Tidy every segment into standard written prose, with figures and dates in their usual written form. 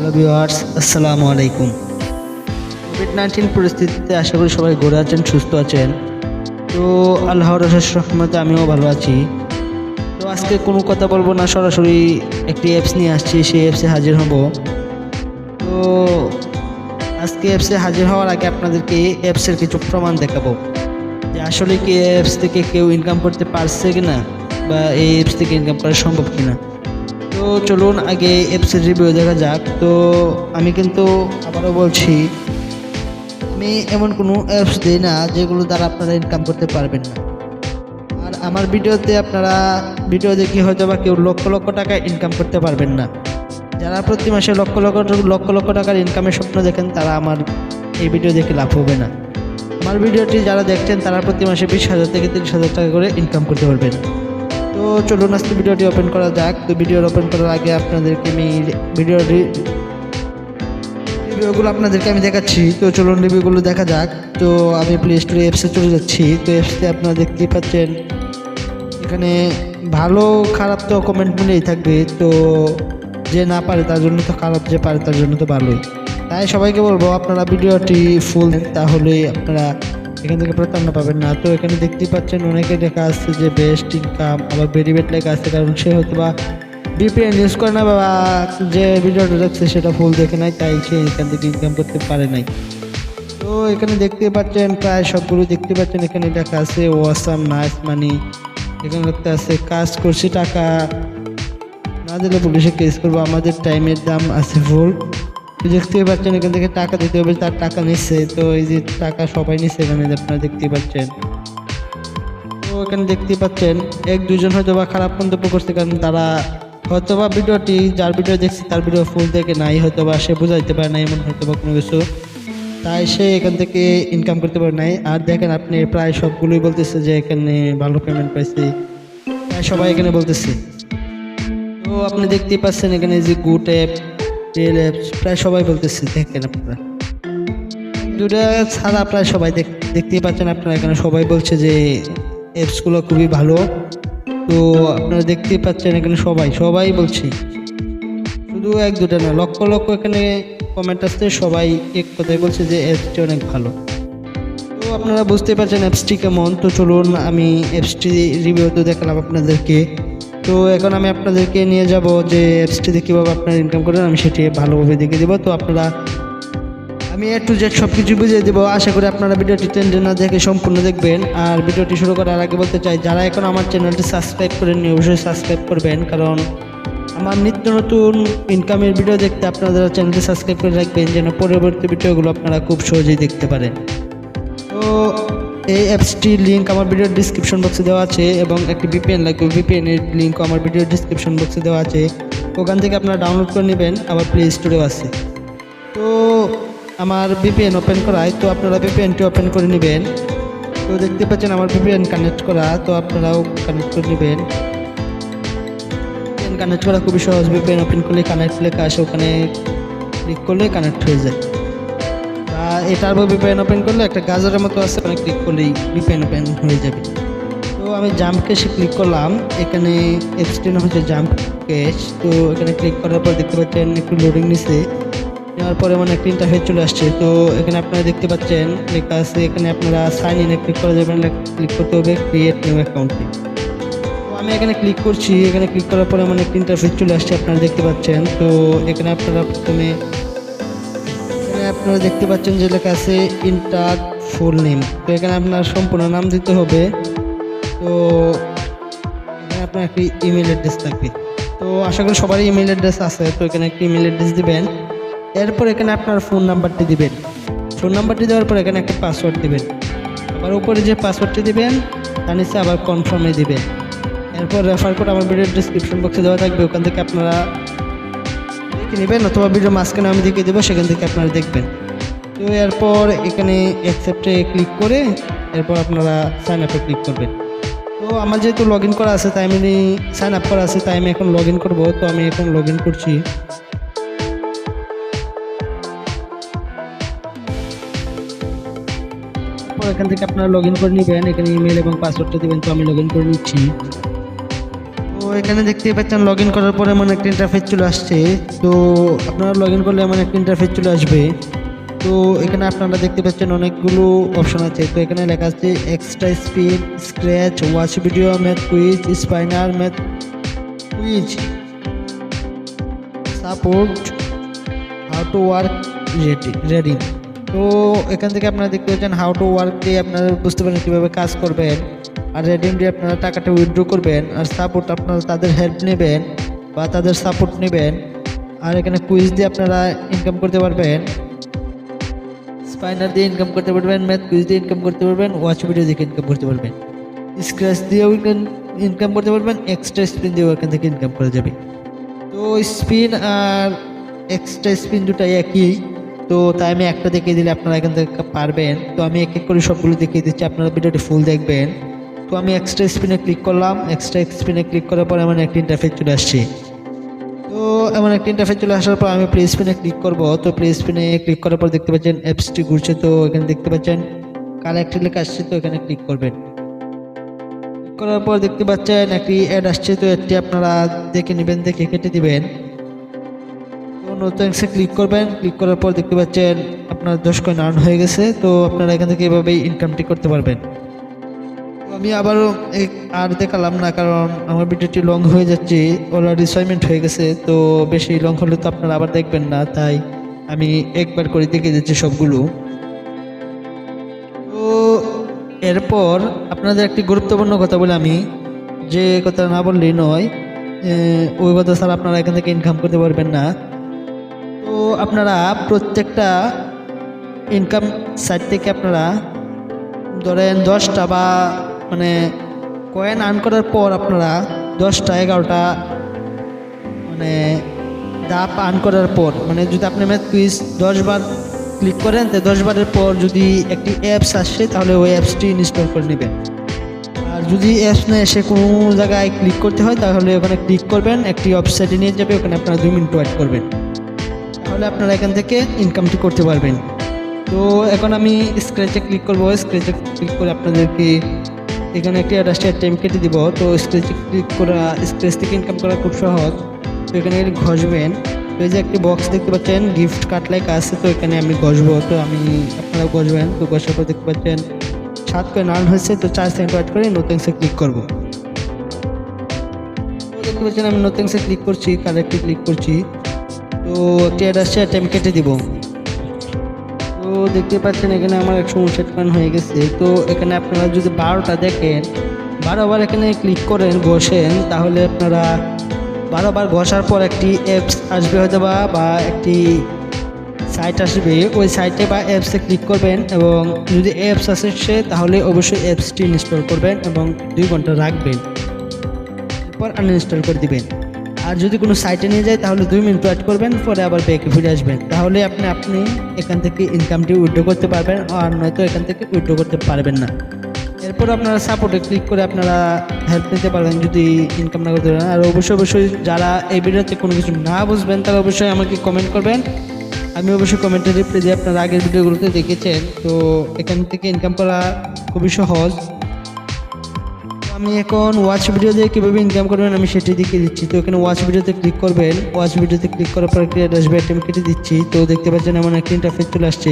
Hello viewers, আসসালামু আলাইকুম। COVID-19 পরিস্থিতিতে আশা করি সবাই ঘরে আছেন, সুস্থ আছেন। তো আল্লাহর অশেষ রহমতে আমিও ভালো আছি। তো আজকে কোনো কথা বলবো না, সরাসরি একটি অ্যাপস নিয়ে আসছি, সেই অ্যাপসে হাজির হব। তো আজকে অ্যাপসে হাজির হওয়ার আগে আপনাদেরকে অ্যাপসের কিছু প্রমাণ দেখাবো যে আসলে কি অ্যাপস থেকে কেউ ইনকাম করতে পারছে কিনা, বা এই অ্যাপস থেকে ইনকাম করা সম্ভব কিনা। তো চলুন আগে অ্যাপসের রিভিউ দেখা যাক। তো আমি কিন্তু আবারও বলছি, আমি এমন কোনো অ্যাপস দিই না যেগুলো দ্বারা আপনারা ইনকাম করতে পারবেন না। আর আমার ভিডিওতে আপনারা ভিডিও দেখে হয়তো বা কেউ লক্ষ লক্ষ টাকা ইনকাম করতে পারবেন না। যারা প্রতি মাসে লক্ষ লক্ষ লক্ষ লক্ষ টাকার ইনকামের স্বপ্ন দেখেন, তারা আমার এই ভিডিও দেখে লাভ হবে না। আমার ভিডিওটি যারা দেখছেন তারা প্রতি মাসে 20,000 থেকে 30,000 টাকা করে ইনকাম করতে পারবেন। তো চলুন আজকে ভিডিওটি ওপেন করা যাক। তো ভিডিও ওপেন করার আগে আপনাদেরকে আমি রিভিউগুলো আপনাদেরকে আমি দেখাচ্ছি। তো চলুন রিভিউগুলো দেখা যাক। তো আমি প্লে স্টোরে অ্যাপসে চলে যাচ্ছি। তো অ্যাপসে আপনারা দেখতেই পাচ্ছেন এখানে ভালো খারাপ তো কমেন্ট মিলেই থাকবে। তো যে না পারে তার জন্য তো খারাপ, যে পারে তার জন্য তো ভালোই। তাই সবাইকে বলবো আপনারা ভিডিওটি ফুল দেন, তাহলে আপনারা এখান থেকে প্রতারণা পাবেন না। তো এখানে দেখতেই পাচ্ছেন অনেকে লেখা আসছে যে বেস্ট ইনকাম, আবার ভেরিয়েট লেখা আছে, কারণ সে হয়তো বা ভিপিএন ইউজ করে না, বা যে ভিডিওটা দেখছে সেটা ফুল দেখে নাই, তাই সে এখান থেকে ইনকাম করতে পারে নাই। তো এখানে দেখতে পাচ্ছেন প্রায় সবগুলো দেখতে পাচ্ছেন এখানে লেখা আছে ওয়াসাম নাইস মানি। এখানে দেখতে আছে কাজ করছি, টাকা না দিলে পুলিশে কেস করবো, আমাদের টাইমের দাম আছে ফুল। তো দেখতেই পাচ্ছেন এখান থেকে টাকা দিতে হবে, তার টাকা নিচ্ছে। তো এই যে টাকা সবাই নিচ্ছে এখানে আপনারা দেখতেই পাচ্ছেন। তো এখানে দেখতেই পাচ্ছেন এক দুজন হয়তো বা খারাপ মন্তব্য করছে, কারণ তারা হয়তো বা ভিডিওটি যার ভিডিও দেখছি তার ভিডিও ফুল দেখে নাই, হয়তো বা সে বুঝাইতে পারে না, এমন হয়তো বা কোনো কিছু, তাই সে এখান থেকে ইনকাম করতে পারে নাই। আর দেখেন আপনি প্রায় সবগুলোই বলতেছে যে এখানে ভালো পেমেন্ট পাইছে, তাই সবাই এখানে বলতেছে। তো আপনি দেখতেই পাচ্ছেন এখানে যে গুড অ্যাপ, রিয়েল অ্যাপস, প্রায় সবাই বলতেছে। দেখেন আপনারা দুটা ছাড়া প্রায় সবাই দেখতেই পাচ্ছেন আপনারা এখানে সবাই বলছে যে অ্যাপসগুলো খুবই ভালো। তো আপনারা দেখতেই পাচ্ছেন এখানে সবাই বলছে, শুধু এক দুটা না, লক্ষ লক্ষ এখানে কমেন্ট আসছে, সবাই এক কথাই বলছে যে অ্যাপসটি অনেক ভালো। তো আপনারা বুঝতে পারছেন অ্যাপসটি কেমন। তো চলুন আমি অ্যাপসটি রিভিউ তো দেখালাম আপনাদেরকে। তো এখন আমি আপনাদেরকে নিয়ে যাব যে অ্যাপসটিতে কীভাবে আপনারা ইনকাম করেন, আমি সেটি ভালোভাবে দেখিয়ে দেবো। তো আপনারা আমি A to Z সব কিছু বুঝিয়ে দেবো। আশা করি আপনারা ভিডিওটি টেনে না দেখে সম্পূর্ণ দেখবেন। আর ভিডিওটি শুরু করার আগে বলতে চাই, যারা এখন আমার চ্যানেলটি সাবস্ক্রাইব করেননি অবশ্যই সাবস্ক্রাইব করবেন, কারণ আমার নিত্য নতুন ইনকামের ভিডিও দেখতে আপনারা চ্যানেলটি সাবস্ক্রাইব করে রাখবেন, যেন পরবর্তী ভিডিওগুলো আপনারা খুব সহজেই দেখতে পারেন। তো এই অ্যাপসটির লিঙ্ক আমার ভিডিওর ডিসক্রিপশন বক্সে দেওয়া আছে, এবং একটি ভিপিএন লাগবে, ভিপিএনের লিঙ্কও আমার ভিডিওর ডিসক্রিপশন বক্সে দেওয়া আছে। ওখান থেকে আপনারা ডাউনলোড করে নেবেন, আবার প্লে স্টোরেও আছে। তো আমার ভিপিএন ওপেন করায়, তো আপনারা ভিপিএনটি ওপেন করে নেবেন। তো দেখতে পাচ্ছেন আমার ভিপিএন কানেক্ট করা, তো আপনারাও কানেক্ট করে নেবেন। ভিপিএন কানেক্ট করা খুবই সহজ। ভিপিএন ওপেন করলে কানেক্ট লেখা আসে, ওখানে ক্লিক করলে কানেক্ট হয়ে যায়। এটার ভিপিএন ওপেন করলে একটা গাজরের মতো আছে, ওখানে ক্লিক করলেই ভিপিএন ওপেন হয়ে যাবে। তো আমি জাম্প ক্যাশে ক্লিক করলাম, এখানে অ্যাপসটির নাম হচ্ছে জাম্প ক্যাশ। তো এখানে ক্লিক করার পর দেখতে পাচ্ছেন একটু লোডিং নিচ্ছে, নেওয়ার পরে মানে একটা ইন্টারফেস চলে আসছে। তো এখানে আপনারা দেখতে পাচ্ছেন লেখা আছে, এখানে আপনারা সাইন ইনে ক্লিক করে যাবেন, ক্লিক করতে হবে ক্রিয়েট নিউ অ্যাকাউন্টে। তো আমি এখানে ক্লিক করছি, এখানে ক্লিক করার পরে মানে একটা ইন্টারফেস চলে আসছে, আপনারা দেখতে পাচ্ছেন। তো এখানে আপনারা প্রথমে আপনারা দেখতে পাচ্ছেন যে লেখা আছে ইন্টার ফুল নেম। তো এখানে আপনার সম্পূর্ণ নাম দিতে হবে। তো এখানে আপনার একটি ইমেল অ্যাড্রেস থাকবে। তো আশা করি সবারই ইমেল অ্যাড্রেস আছে। তো এখানে একটি ইমেল অ্যাড্রেস দিবেন, এরপর এখানে আপনার ফোন নাম্বারটি দিবেন। ফোন নাম্বারটি দেওয়ার পর এখানে একটা পাসওয়ার্ড দিবেন, আবার উপরে যে পাসওয়ার্ডটি দিবেন তার নিচে আবার কনফার্মে দিবেন। এরপর রেফার কোড আমার ভিডিওর ডিসক্রিপশন বক্সে দেওয়া থাকবে, ওখান থেকে আপনারা দেখে নেবেন, অথবা ভিডিও মাঝখানে আমি দেখিয়ে দেবো, সেখান থেকে আপনারা দেখবেন। তো এরপর এখানে অ্যাকসেপ্টে ক্লিক করে এরপর আপনারা সাইন আপে ক্লিক করবেন। তো আমার যেহেতু লগ ইন করা আছে, তাই আমি সাইন আপ করা আছে, তাই আমি এখন লগ ইন করবো। তো আমি এখন লগ ইন করছি। এখান থেকে আপনারা লগ ইন করে নেবেন, এখানে ইমেল এবং পাসওয়ার্ডটা দেবেন। তো আমি লগ ইন করে নিচ্ছি। তো এখানে দেখতেই পাচ্ছেন লগ ইন করার পরে এমন একটা ইন্টারফেস চলে আসছে। তো আপনারা লগ ইন করলে এমন একটা ইন্টারফেস চলে আসবে। তো এখানে আপনারা দেখতে পাচ্ছেন অনেকগুলো অপশন আছে। তো এখানে লেখা আছে extra spin, scratch, watch video, math quiz, spinner, math quiz, support, how to work, reading. তো এখান থেকে আপনারা দেখতে পাচ্ছেন হাউ টু ওয়ার্ক দিয়ে আপনারা বুঝতে পারেন কীভাবে কাজ করবেন, আর রেডিং দিয়ে আপনারা টাকাটা উইথড্র করবেন, আর সাপোর্ট আপনারা তাদের হেল্প নেবেন বা তাদের সাপোর্ট নেবেন, আর এখানে কুইজ দিয়ে আপনারা ইনকাম করতে পারবেন, স্পাইনার দিয়ে ইনকাম করতে পারবেন, ম্যাথ কুইজ দিয়ে ইনকাম করতে পারবেন, ওয়াচ ভিডিও দেখে ইনকাম করতে পারবেন, স্ক্র্যাচ দিয়েও ইনকাম করতে পারবেন, এক্সট্রা স্পিন দিয়েও এখান থেকে ইনকাম করা যাবে। তো স্পিন আর এক্সট্রা স্পিন দুটাই একই। তো তাই আমি একটা দেখিয়ে দিলে আপনারা এখান থেকে পারবেন। তো আমি এক এক করে সবগুলো দেখিয়ে দিচ্ছি, আপনারা ভিডিওটি ফুল দেখবেন। তো আমি এক্সট্রা স্পিনে ক্লিক করলাম। এক্সট্রা স্পিনে ক্লিক করার পর এমন একটা ইন্টারফেস চলে আসছে। তো এমন একটা ইন্টারফেস চলে আসার পর আমি প্লে স্পিনে ক্লিক করব। তো প্লে স্পিনে ক্লিক করার পর দেখতে পাচ্ছেন অ্যাপসটি ঘুরছে। তো এখানে দেখতে পাচ্ছেন কালেক্ট লেখা আসছে, তো এখানে ক্লিক করবেন। ক্লিক করার পর দেখতে পাচ্ছেন একটি অ্যাড আসছে। তো অ্যাডটি আপনারা দেখে নেবেন, দেখে কেটে দিবেন। তো নতুন ক্লিক করবেন। ক্লিক করার পর দেখতে পাচ্ছেন আপনার 10 কয়েন আর্ন হয়ে গেছে। তো আপনারা এখান থেকে এভাবেই ইনকামটি করতে পারবেন। তো আমি আবারও আর দেখালাম না, কারণ আমার ভিডিওটি লং হয়ে যাচ্ছে, অলরেডি 6 মিনিট হয়ে গেছে। তো বেশি লং হলে তো আপনারা আবার দেখবেন না, তাই আমি একবার করে দেখে দিচ্ছি সবগুলো। তো এরপর আপনাদের একটি গুরুত্বপূর্ণ কথা বলে, আমি যে কথা না বললেই নয়, ওই কথা ছাড়া আপনারা এখান থেকে ইনকাম করতে পারবেন না। তো আপনারা প্রত্যেকটা ইনকাম সাইট থেকে আপনারা ধরেন 10টা বা মানে কয়েন আর্ন করার পর আপনারা 10টা 11টা মানে ধাপ আর্ন করার পর, মানে যদি আপনি ম্যাথ কুইজ 10 বার ক্লিক করেন, তো 10 বারের পর যদি একটি অ্যাপস আসে তাহলে ওই অ্যাপসটি ইনস্টল করে নেবেন। আর যদি অ্যাপস না এসে কোনো জায়গায় ক্লিক করতে হয় তাহলে ওখানে ক্লিক করবেন, একটি ওয়েবসাইটে নিয়ে যাবে, ওখানে আপনারা 2 মিনিট ওয়েট করবেন, তাহলে আপনারা এখান থেকে ইনকামটি করতে পারবেন। তো এখন আমি স্ক্র্যাচে ক্লিক করব। স্ক্র্যাচে ক্লিক করে আপনাদেরকে এখানে একটি অ্যাডাস্টের টাইম কেটে দিব। তো স্ক্র্যাচে ক্লিক করা, স্ক্র্যাচ থেকে ইনকাম করা খুব সহজ। তো এখানে ঘষবেন। তো এই যে একটি বক্স দেখতে পাচ্ছেন গিফট কার্ড লেখা আছে, তো এখানে আমি ঘষবো। তো আপনারা ঘষবেন। তো ঘষার পর দেখতে পাচ্ছেন 7 কয়েন আর্ন হয়েছে। তো 4 সেকেন্ড ওয়েট করে নতুনসে ক্লিক করব। তো দেখতে পাচ্ছেন আমি নতুনসে ক্লিক করছি, কারেক্টে ক্লিক করছি। তো একটি অ্যাডাস্টের টাইম কেটে দিব। তো দেখতে পাচ্ছেন এখানে আমার 159 কয়েন হয়ে গেছে। তো এখানে আপনারা যদি 12টা দেখেন, 12 বার এখানে ক্লিক করেন, ঘষেন, তাহলে আপনারা 12 বার ঘষার পর একটি অ্যাপস আসবে হয়তো বা একটি সাইট আসবে। ওই সাইটে বা অ্যাপসে ক্লিক করবেন, এবং যদি অ্যাপস আসে তাহলে অবশ্যই অ্যাপসটি ইনস্টল করবেন এবং 2 ঘন্টা রাখবেন, এরপর আনইনস্টল করে দিবেন। আর যদি কোনো সাইটে নিয়ে যায় তাহলে 2 মিনিট ওয়েট করবেন, পরে আবার ব্যাকে ফিরে আসবেন, তাহলে আপনি এখান থেকে ইনকামটি উইথড্র করতে পারবেন, আর নয়তো এখান থেকে উইথড্র করতে পারবেন না। এরপর আপনারা সাপোর্টে ক্লিক করে আপনারা হেল্প নিতে পারবেন যদি ইনকাম না করতে পারেন। আর অবশ্যই যারা এই ভিডিওতে কোনো কিছু না বুঝবেন তারা অবশ্যই আমাকে কমেন্ট করবেন, আমি অবশ্যই কমেন্টে রিপ্লাই দিয়ে আপনারা আগের ভিডিওগুলোতে দেখেছেন। তো এখান থেকে ইনকাম করা খুবই সহজ। আমি এখন ওয়াচ ভিডিও দিয়ে কীভাবে ইনকাম করবেন আমি সেটি দেখিয়ে দিচ্ছি। তো এখানে ওয়াচ ভিডিওতে ক্লিক করবেন। ওয়াচ ভিডিওতে ক্লিক করার পর একটি ড্যাশবোর্ড আমি কেটে দিচ্ছি। তো দেখতে পাচ্ছেন এমন একটা ইন্টারফেস চলে আসছে।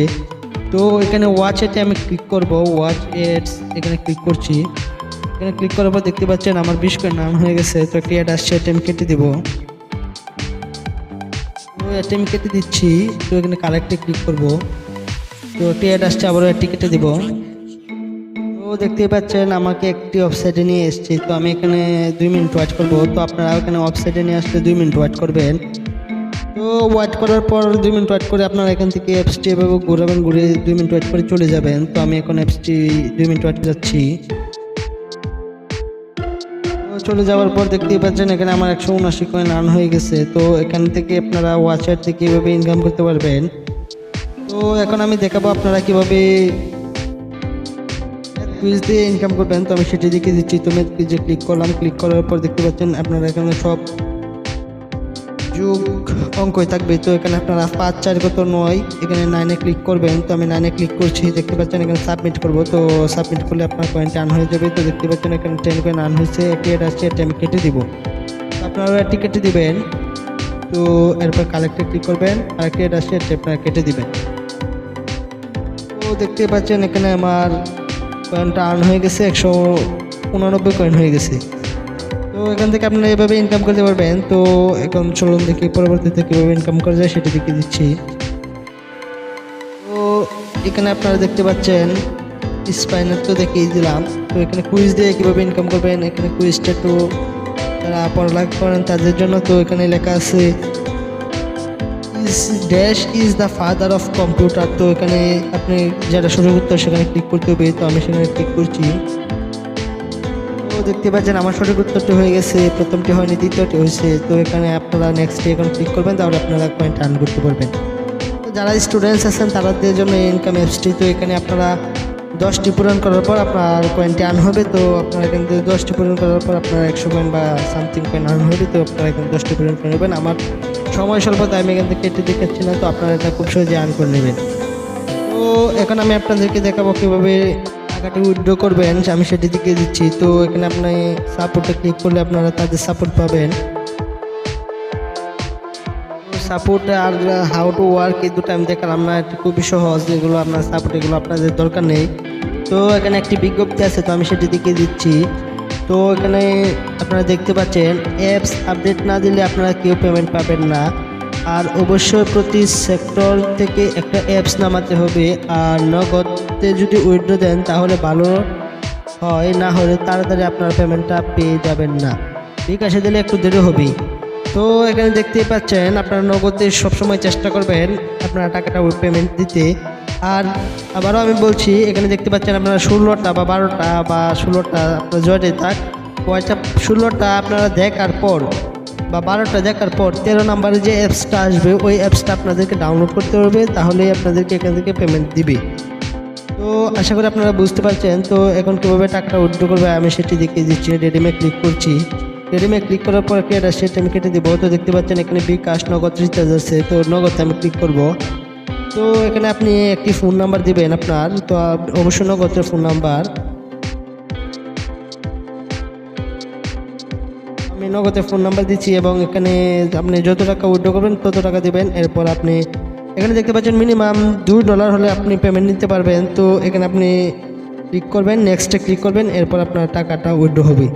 তো এখানে ওয়াচ এতে আমি ক্লিক করব, ওয়াচ এডস এখানে ক্লিক করছি। এখানে ক্লিক করার পর দেখতে পাচ্ছেন আমার 20 কয়েন নাম হয়ে গেছে। তো একটি অ্যাড আসছে, এটা আমি কেটে দেবো। তো এটা আমি কেটে দিচ্ছি। তো এখানে কালেক্টে ক্লিক করব। তো একটি অ্যাড আসছে, আবারও একটি কেটে দেবো। তো দেখতে পাচ্ছেন আমাকে একটি ওয়েবসাইটে নিয়ে এসেছি। তো আমি এখানে 2 মিনিট ওয়েট করব। তো আপনারা এখানে ওয়েবসাইটে নিয়ে আসলে 2 মিনিট ওয়েট করবেন। তো ওয়েট করার পর 2 মিনিট ওয়েট করে আপনারা এখান থেকে অ্যাপসটি এভাবে ঘুরাবেন, ঘুরে 2 মিনিট ওয়েট করে চলে যাবেন। তো আমি এখন অ্যাপসটি 2 মিনিট ওয়েট যাচ্ছি। তো চলে যাওয়ার পর দেখতেই পাচ্ছেন এখানে আমার 179 কয়েন আর্ন হয়ে গেছে। তো এখান থেকে আপনারা ওয়াচার থেকে এভাবে ইনকাম করতে পারবেন। তো এখন আমি দেখাবো আপনারা কীভাবে কুইজ দিয়ে ইনকাম করবেন। তো আমি সেটি দেখিয়ে দিচ্ছি। তো ম্যাথ কুইজে ক্লিক করলাম। ক্লিক করার পর দেখতে পাচ্ছেন আপনারা এখানে সব যোগ অঙ্কই থাকবে। তো এখানে আপনারা 5 4 কত 9, এখানে 9-এ ক্লিক করবেন। তো আমি 9-এ ক্লিক করছি। দেখতে পাচ্ছেন এখানে সাবমিট করব। তো সাবমিট করলে আপনার কয়েনটা আর্ন হয়ে যাবে। তো দেখতে পাচ্ছেন এখানে 10 কয়েন আর্ন হয়েছে। একটি অ্যাড আসছে, এটা আমি কেটে দিব। আপনারা টিকিটটি দিবেন। তো এরপর কালেক্টে ক্লিক করবেন, কালেক্টেড আসে আপনারা কেটে দিবেন। তো দেখতে পাচ্ছেন এখানে আমার কয়েনটা আর্ন হয়ে গেছে, 189 কয়েন হয়ে গেছে। তো এখান থেকে আপনারা এভাবে ইনকাম করতে পারবেন। তো এখন চলুন দেখি পরবর্তীতে কীভাবে ইনকাম করা যায় সেটা দেখিয়ে দিচ্ছি। তো এখানে আপনারা দেখতে পাচ্ছেন স্পাইনার তো দেখিয়ে দিলাম। তো এখানে কুইজ দিয়ে কীভাবে ইনকাম করবেন, এখানে কুইজটা একটু যারা পড়ালেখা করেন তাদের জন্য। তো এখানে লেখা আছে dash is the father of computer. তো এখানে আপনি যেটা সঠিক উত্তর সেখানে ক্লিক করতে হবে। তো আমি সেখানে ক্লিক করছি। তো দেখতে পাচ্ছেন আমার সঠিক উত্তরটি হয়ে গেছে, প্রথমটি হয়নি, দ্বিতীয়টি হয়েছে। তো এখানে আপনারা নেক্সটে এখন ক্লিক করবেন, তাহলে আপনারা পয়েন্ট আর্ন করতে পারবেন। তো যারা স্টুডেন্টস আছেন তাদের জন্য ইনকাম অ্যাপসটি। তো এখানে আপনারা 10টি পূরণ করার পর আপনার কয়েনটি আর্ন হবে। তো আপনারা এখান থেকে 10টি পূরণ করার পর আপনার 100 কয়েন বা সামথিং কয়েন আর্ন হবে। তো আপনারা এখানে 10টি পূরণ করে নেবেন। আমার সময় স্বল্প, তাই আমি এখান থেকে কেটে দেখাচ্ছি না। তো আপনারা এটা খুব সহজে আর্ন করে নেবেন। তো এখন আমি আপনাদেরকে দেখাবো কীভাবে টাকাটি উইথড্র করবেন, আমি সেটি দিকে দিচ্ছি। তো এখানে আপনি সাপোর্টে ক্লিক করলে আপনারা তাদের সাপোর্ট পাবেন। সাপোর্ট আর হাউ টু ওয়ার্ক এই দুটো আমি দেখালাম না, এটা খুবই সহজ। এগুলো আপনার সাপোর্ট, এগুলো আপনাদের দরকার নেই। তো এখানে একটি বিজ্ঞপ্তি আছে, তো আমি সেটি দিকে দিচ্ছি। তো এখানে আপনারা দেখতে পাচ্ছেন অ্যাপস আপডেট না দিলে আপনারা কেউ পেমেন্ট পাবেন না। আর অবশ্যই প্রতি সেক্টর থেকে একটা অ্যাপস নামাতে হবে। আর নগদে যদি উইথড্র দেন তাহলে ভালো হয়, না হলে তাড়াতাড়ি আপনার পেমেন্টটা পেয়ে যাবেন না। ঠিক আছে, দিলে একটু দেরি হবে। তো এখানে দেখতেই পাচ্ছেন আপনারা নগদে সবসময় চেষ্টা করবেন আপনারা টাকাটা পেমেন্ট দিতে। আর আবারও আমি বলছি, এখানে দেখতে পাচ্ছেন আপনারা 16টা বা 12টা বা 16টা আপনার জয়টাই থাক, পয়সা 16টা আপনারা দেখার পর বা 12টা দেখার পর 13 নম্বরে যে অ্যাপসটা আসবে ওই অ্যাপসটা আপনাদেরকে ডাউনলোড করতে হবে, তাহলেই আপনাদেরকে এখান থেকে পেমেন্ট দিবে। তো আশা করি আপনারা বুঝতে পারছেন। তো এখন কীভাবে টাকাটা উইথড্র করবে আমি সেটি দেখিয়ে দিচ্ছি। রেডিমে ক্লিক করছি। রেডিমে ক্লিক করার পর কেটে সেটা আমি কেটে দেবো। তো দেখতে পাচ্ছেন এখানে বিকাশ, নগদ, রিচার্জ আছে। তো নগদে আমি ক্লিক করব। তো এখানে আপনি একটি ফোন নাম্বার দিবেন আপনার। তো অবশ্যই নগদের ফোন নাম্বার। আমি নগদের ফোন নাম্বার দিচ্ছি এবং এখানে আপনি যত টাকা উইথড্র করবেন তত টাকা দিবেন। এরপর আপনি এখানে দেখতে পাচ্ছেন মিনিমাম $2 হলে আপনি পেমেন্ট নিতে পারবেন। তো এখানে আপনি ক্লিক করবেন, নেক্সটে ক্লিক করবেন, এরপর আপনার টাকাটা উইথড্র হবে।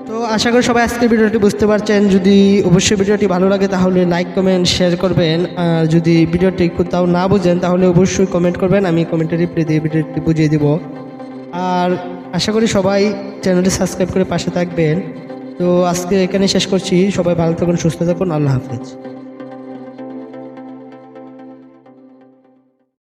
তো আশা করি সবাই আজকের ভিডিওটি বুঝতে পারছেন। যদি অবশ্যই ভিডিওটি ভালো লাগে তাহলে লাইক, কমেন্ট, শেয়ার করবেন। আর যদি ভিডিওটি কোথাও না বুঝেন তাহলে অবশ্যই কমেন্ট করবেন, আমি কমেন্টে রিপ্লাই দিয়ে ভিডিওটি বুঝিয়ে দেব। আর আশা করি সবাই চ্যানেলটি সাবস্ক্রাইব করে পাশে থাকবেন। তো আজকে এখানে শেষ করছি। সবাই ভালো থাকুন, সুস্থ থাকুন, আল্লাহ হাফেজ।